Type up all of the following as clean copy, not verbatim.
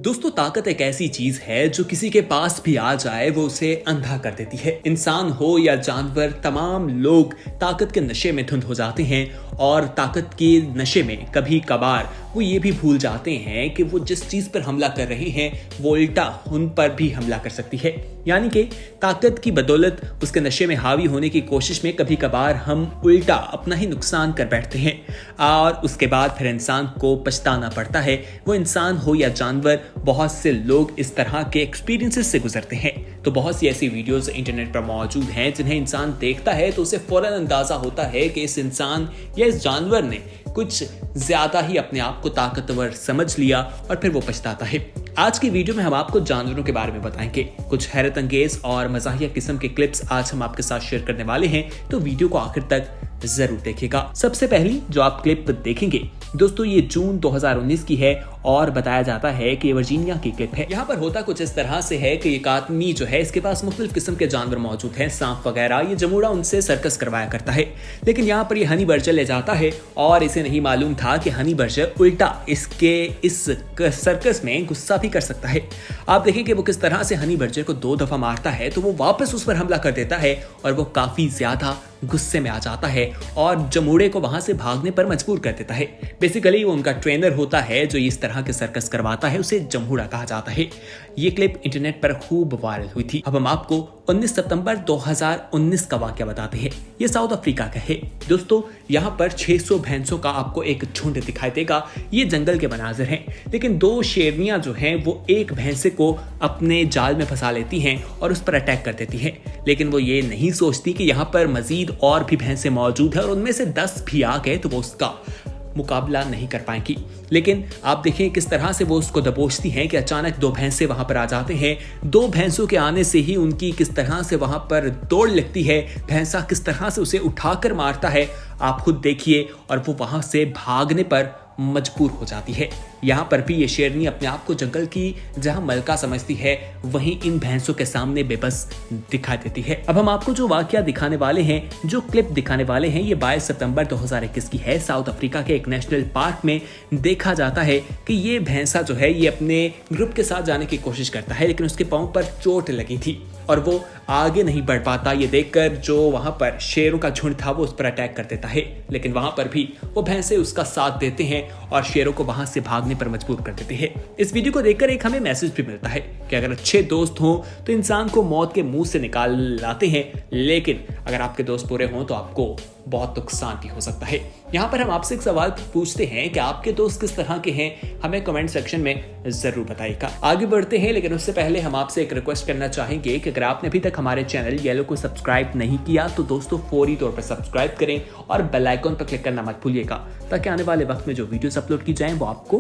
दोस्तों, ताकत एक ऐसी चीज है जो किसी के पास भी आ जाए वो उसे अंधा कर देती है। इंसान हो या जानवर, तमाम लोग ताकत के नशे में धुंध हो जाते हैं और ताकत के नशे में कभी कभार वो ये भी भूल जाते हैं कि वो जिस चीज पर हमला कर रहे हैं वो उल्टा उन पर भी हमला कर सकती है। यानी कि ताकत की बदौलत उसके नशे में हावी होने की कोशिश में कभी कभार हम उल्टा अपना ही नुकसान कर बैठते हैं और उसके बाद फिर इंसान को पछताना पड़ता है। वो इंसान हो या जानवर, बहुत से लोग इस तरह के एक्सपीरियंसेस से गुजरते हैं। तो बहुत सी ऐसी वीडियोस इंटरनेट पर मौजूद हैं जिन्हें इंसान देखता है तो उसे फौरन अंदाजा होता है कि इस इंसान या इस जानवर ने कुछ ज्यादा ही अपने आप को ताकतवर समझ लिया और फिर वो पछताता है। आज की वीडियो में हम आपको जानवरों के बारे में बताएंगे। कुछ हैरत अंगेज और मजाहिया किस्म के क्लिप्स आज हम आपके साथ शेयर करने वाले हैं, तो वीडियो को आखिर तक जरूर देखिएगा। सबसे पहली जो आप क्लिप देखेंगे दोस्तों, ये जून 2019 की है और बताया जाता है कि वर्जीनिया की क्लिप है। यहाँ पर होता कुछ इस तरह से है कि एक आदमी जो है, इसके पास मुख्तलिफ किस्म के जानवर मौजूद हैं, सांप वगैरह। ये जमूड़ा उनसे सर्कस करवाया करता है, लेकिन यहाँ पर ये हनी बर्जर ले जाता है और इसे नहीं मालूम था कि हनी बर्जर उल्टा इसके इस सर्कस में गुस्सा भी कर सकता है। आप देखें कि वो किस तरह से हनी बर्जर को 2 दफा मारता है तो वो वापस उस पर हमला कर देता है और वो काफी ज्यादा गुस्से में आ जाता है और जमूड़े को वहां से भागने पर मजबूर कर देता है। बेसिकली वो उनका ट्रेनर होता है जो इस तरह के सर्कस करवाता है, उसे जमूड़ा कहा जाता है। ये क्लिप इंटरनेट पर खूब वायरल हुई थी। अब हम आपको 19 सितंबर 2019 का वाकया बताते हैं। ये साउथ अफ्रीका का है दोस्तों। यहाँ पर 600 भैंसों का आपको एक झुंड दिखाई देगा। ये जंगल के मनाजिर हैं, लेकिन 2 शेरनियां जो हैं वो एक भैंसे को अपने जाल में फंसा लेती हैं और उस पर अटैक कर देती हैं। लेकिन वो ये नहीं सोचती कि यहाँ पर मजीद और भी भैंसे मौजूद है और उनमें से 10 भी आ गए तो वो उसका मुकाबला नहीं कर पाएंगी। लेकिन आप देखिए किस तरह से वो उसको दबोचती हैं कि अचानक 2 भैंसे वहां पर आ जाते हैं। 2 भैंसों के आने से ही उनकी किस तरह से वहां पर दौड़ लगती है। भैंसा किस तरह से उसे उठाकर मारता है आप खुद देखिए और वो वहां से भागने पर मजबूर हो जाती है। यहाँ पर भी ये शेरनी अपने आप को जंगल की जहां मलका समझती है, वहीं इन भैंसों के सामने बेबस दिखाई देती है। अब हम आपको जो वाकया दिखाने वाले हैं, जो क्लिप दिखाने वाले हैं, ये 22 सितंबर 2021 की है। साउथ अफ्रीका के एक नेशनल पार्क में देखा जाता है कि ये भैंसा जो है ये अपने ग्रुप के साथ जाने की कोशिश करता है, लेकिन उसके पांव पर चोट लगी थी और वो आगे नहीं बढ़ पाता। ये देखकर जो वहां पर शेरों का झुंड था वो उस पर अटैक कर देता है, लेकिन वहां पर भी वो भैंसे उसका साथ देते हैं और शेरों को वहां से भागने पर मजबूर कर देते हैं। इस वीडियो को देखकर एक हमें मैसेज भी मिलता है कि अगर अच्छे दोस्त हों तो इंसान को मौत के मुंह से निकाल लाते हैं, लेकिन अगर आपके दोस्त बुरे हों तो आपको बहुत नुकसान भी हो सकता है। यहाँ पर हम आपसे एक सवाल पूछते हैं कि आपके दोस्त किस तरह के हैं, हमें कमेंट सेक्शन में जरूर बताइएगा। आगे बढ़ते हैं, लेकिन उससे पहले हम आपसे एक रिक्वेस्ट करना चाहेंगे कि अगर आपने अभी तक हमारे चैनल येलो को सब्सक्राइब नहीं किया तो दोस्तों फौरी तौर पर सब्सक्राइब करें और बेल आइकन पर क्लिक करना मत भूलिएगा, ताकि आने वाले वक्त में जो वीडियोस अपलोड की जाएं वो आपको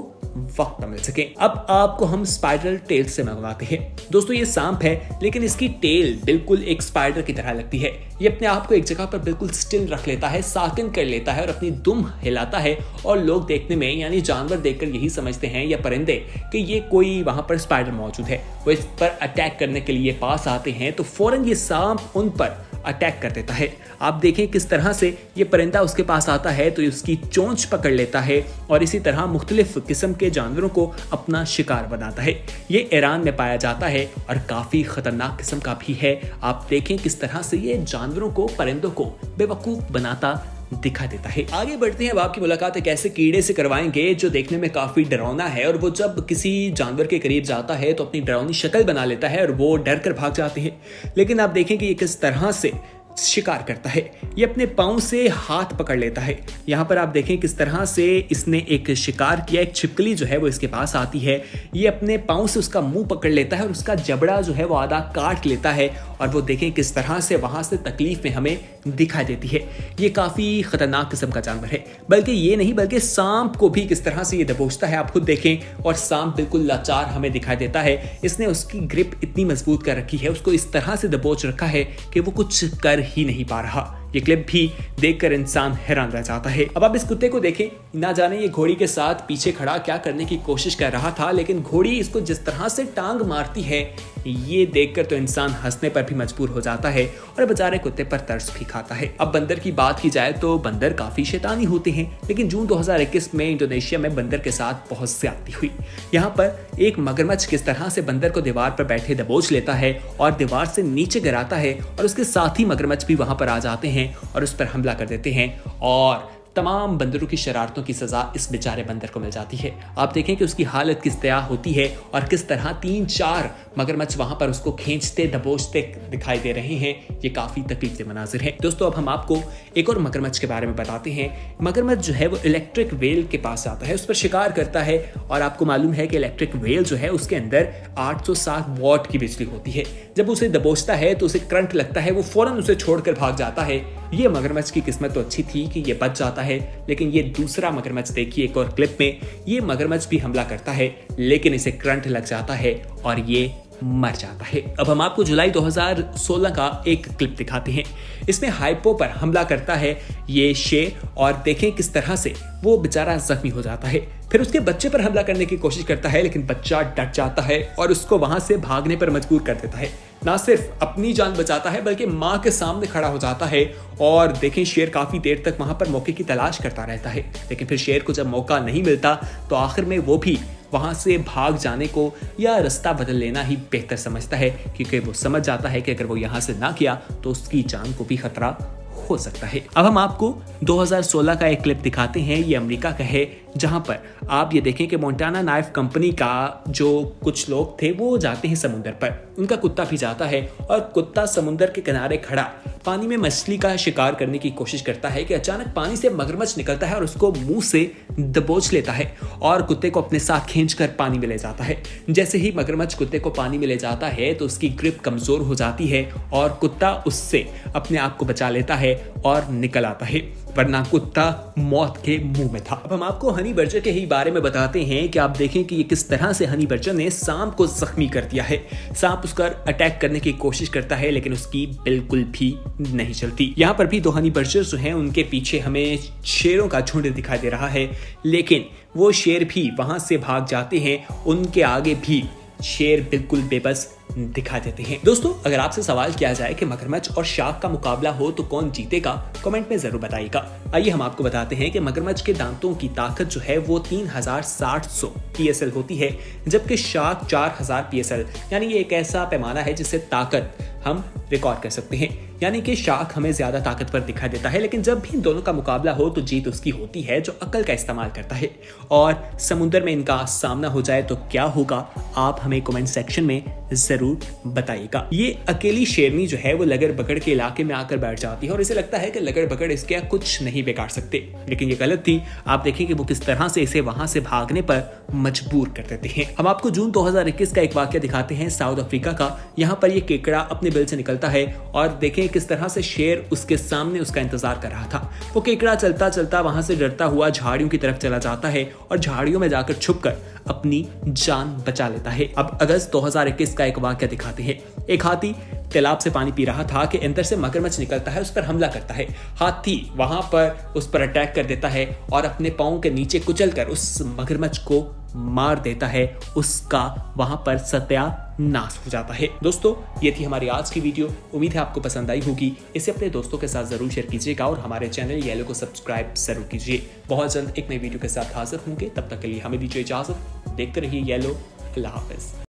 वक्त मिल सके। अब आपको हम स्पाइडर टेल से मंगवाते हैं। दोस्तों ये सांप है, लेकिन इसकी टेल बिल्कुल एक स्पाइडर की तरह लगती है। ये अपने आप को एक जगह पर बिल्कुल स्टिल रख लेता है, साकिन कर लेता है और अपनी दुम हिलाता है और लोग देखने में, यानी जानवर देखकर यही समझते हैं या परिंदे कि ये कोई वहां पर स्पाइडर मौजूद है। वो इस पर अटैक करने के लिए पास आते हैं तो फौरन ये सांप उन पर अटैक कर देता है। आप देखें किस तरह से ये परिंदा उसके पास आता है तो उसकी चोंच पकड़ लेता है और इसी तरह मुख्तलिफ किस्म के जानवरों को अपना शिकार बनाता है। ये ईरान में पाया जाता है और काफी खतरनाक किस्म का भी है। आप देखें किस तरह से ये जानवरों को, परिंदों को बेवकूफ बनाता दिखा देता है। आगे बढ़ते हैं, अब आपकी मुलाकात एक ऐसे कीड़े से करवाएंगे जो देखने में काफी डरावना है और वो जब किसी जानवर के करीब जाता है तो अपनी डरावनी शक्ल बना लेता है और वो डर कर भाग जाते हैं। लेकिन आप देखें कि ये किस तरह से शिकार करता है। ये अपने पांव से हाथ पकड़ लेता है। यहाँ पर आप देखें किस तरह से इसने एक शिकार किया। एक छिपकली जो है वो इसके पास आती है, ये अपने पांव से उसका मुंह पकड़ लेता है और उसका जबड़ा जो है वो आधा काट लेता है और वो देखें किस तरह से वहां से तकलीफ में हमें दिखाई देती है। ये काफी खतरनाक किस्म का जानवर है। बल्कि ये नहीं, बल्कि सांप को भी किस तरह से ये दबोचता है आप खुद देखें और सांप बिल्कुल लाचार हमें दिखाई देता है। इसने उसकी ग्रिप इतनी मजबूत कर रखी है, उसको इस तरह से दबोच रखा है कि वो कुछ कर ही नहीं पा रहा। ये क्लिप भी देखकर इंसान हैरान रह जाता है। अब आप इस कुत्ते को देखें, ना जाने ये घोड़ी के साथ पीछे खड़ा क्या करने की कोशिश कर रहा था, लेकिन घोड़ी इसको जिस तरह से टांग मारती है ये देखकर तो इंसान हंसने पर भी मजबूर हो जाता है और बेचारे कुत्ते पर तरस भी खाता है। अब बंदर की बात की जाए तो बंदर काफी शैतानी होते हैं, लेकिन जून 2021 में इंडोनेशिया में बंदर के साथ बहुत ज्यादती हुई। यहाँ पर एक मगरमच्छ किस तरह से बंदर को दीवार पर बैठे दबोच लेता है और दीवार से नीचे गिराता है और उसके साथ ही मगरमच्छ भी वहां पर आ जाते हैं और उस पर हमला कर देते हैं और तमाम बंदरों की शरारतों की सजा इस बेचारे बंदर को मिल जाती है। आप देखें कि उसकी हालत किस तरह होती है और किस तरह 3-4 मगरमच्छ वहां पर उसको खींचते दबोचते दिखाई दे रहे हैं। ये काफी तकलीफ मनाजिर है। दोस्तों अब हम आपको एक और मगरमच्छ के बारे में बताते हैं। मगरमच्छ जो है वो इलेक्ट्रिक व्हेल के पास आता है, उस पर शिकार करता है और आपको मालूम है कि इलेक्ट्रिक व्हेल जो है उसके अंदर 860 वॉट की बिजली होती है। जब उसे दबोचता है तो उसे करंट लगता है, वो फौरन उसे छोड़कर भाग जाता है। ये मगरमच्छ की किस्मत तो अच्छी थी कि ये बच जाता है, लेकिन ये दूसरा मगरमच्छ देखिए एक और क्लिप में, ये मगरमच्छ भी हमला करता है लेकिन इसे करंट लग जाता है और ये मर जाता है। अब हम आपको जुलाई 2016 का एक क्लिप दिखाते हैं। इसमें हाइपो पर हमला करता है ये शेर और देखें किस तरह से वो बेचारा जख्मी हो जाता है। फिर उसके बच्चे पर हमला करने की कोशिश करता है लेकिन बच्चा डट जाता है और उसको वहां से भागने पर मजबूर कर देता है। ना सिर्फ अपनी जान बचाता है बल्कि मां के सामने खड़ा हो जाता है और देखें शेर काफी देर तक वहां पर मौके की तलाश करता रहता है, लेकिन फिर शेर को जब मौका नहीं मिलता तो आखिर में वो भी वहां से भाग जाने को या रास्ता बदल लेना ही बेहतर समझता है, क्योंकि वो समझ जाता है कि अगर वो यहां से ना किया तो उसकी जान को भी खतरा हो सकता है। अब हम आपको 2016 का एक क्लिप दिखाते हैं। ये अमेरिका का है, जहां पर आप ये देखें कि मोंटाना नाइफ कंपनी का जो कुछ लोग थे वो जाते हैं समुद्र पर, उनका कुत्ता भी जाता है और कुत्ता समुद्र के किनारे खड़ा पानी में मछली का शिकार करने की कोशिश करता है कि अचानक पानी से मगरमच्छ निकलता है और उसको मुंह से दबोच लेता है और कुत्ते को अपने साथ खींचकर पानी में ले जाता है। जैसे ही मगरमच्छ कुत्ते को पानी में ले जाता है तो उसकी ग्रिप कमजोर हो जाती है और कुत्ता उससे अपने आप को बचा लेता है और निकल आता है, वरना कुत्ता मौत के मुंह में था। अब हम आपको हनी बर्जर के ही बारे में बताते हैं कि आप देखें कि ये किस तरह से हनी बर्जर ने सांप को जख्मी कर दिया है। सांप उसका अटैक करने की कोशिश करता है लेकिन उसकी बिल्कुल भी नहीं चलती। यहाँ पर भी 2 हनी बर्जर जो हैं उनके पीछे हमें शेरों का झुंड दिखाई दे रहा है, लेकिन वो शेर भी वहां से भाग जाते हैं, उनके आगे भी शेर बिल्कुल बेबस दिखा देते हैं। दोस्तों अगर आपसे सवाल किया जाए कि मगरमच्छ और शार्क का मुकाबला हो तो कौन जीतेगा, कमेंट में जरूर बताइएगा। आइए हम आपको बताते हैं कि मगरमच्छ के दांतों की ताकत जो है वो 3700 PSL होती है, जबकि शार्क 4000 PSL, यानी ये एक ऐसा पैमाना है जिससे ताकत हम रिकॉर्ड कर सकते हैं। यानी कि शार्क हमें ज्यादा ताकतवर दिखाई देता है, लेकिन जब भी इन दोनों का मुकाबला हो तो जीत उसकी होती है जो अकल का इस्तेमाल करता है। और समुद्र में इनका सामना हो जाए तो क्या होगा, आप हमें कमेंट सेक्शन में जरूर बताइएगा। ये अकेली शेरनी जो है वो लगड़ बगड़ के इलाके में आकर बैठ जाती है और इसे लगता है कि लगड़ बगड़ इसके कुछ नहीं बिगाड़ सकते, लेकिन ये गलत थी। आप देखें कि वो किस तरह से इसे वहां से भागने पर मजबूर कर देते हैं। हम आपको जून 2021 का एक वाकया दिखाते हैं साउथ अफ्रीका का। यहाँ पर ये केकड़ा अपने बिल से निकलता है और देखें किस तरह से शेर उसके सामने उसका इंतजार कर रहा था। वो केकड़ा चलता चलता वहां से डरता हुआ झाड़ियों की तरफ चला जाता है और झाड़ियों में जाकर छुपकर अपनी जान बचा लेता है। अब अगस्त 2021 का एक वाकया दिखाते हैं। एक हाथी तालाब से पानी पी रहा था कि अंदर से मगरमच्छ निकलता है, उस पर हमला करता है। हाथी वहां पर उस पर अटैक कर देता है और अपने पांव के नीचे कुचलकर उस मगरमच्छ को मार देता है। उसका वहां पर सत्यानाश हो जाता है। दोस्तों ये थी हमारी आज की वीडियो, उम्मीद है आपको पसंद आई होगी। इसे अपने दोस्तों के साथ जरूर शेयर कीजिएगा और हमारे चैनल येलो को सब्सक्राइब जरूर कीजिए। बहुत जल्द एक नई वीडियो के साथ हाजिर होंगे, तब तक के लिए हमें दीजिए इजाजत। देखते रहिए येलो। अल्लाह हाफिज।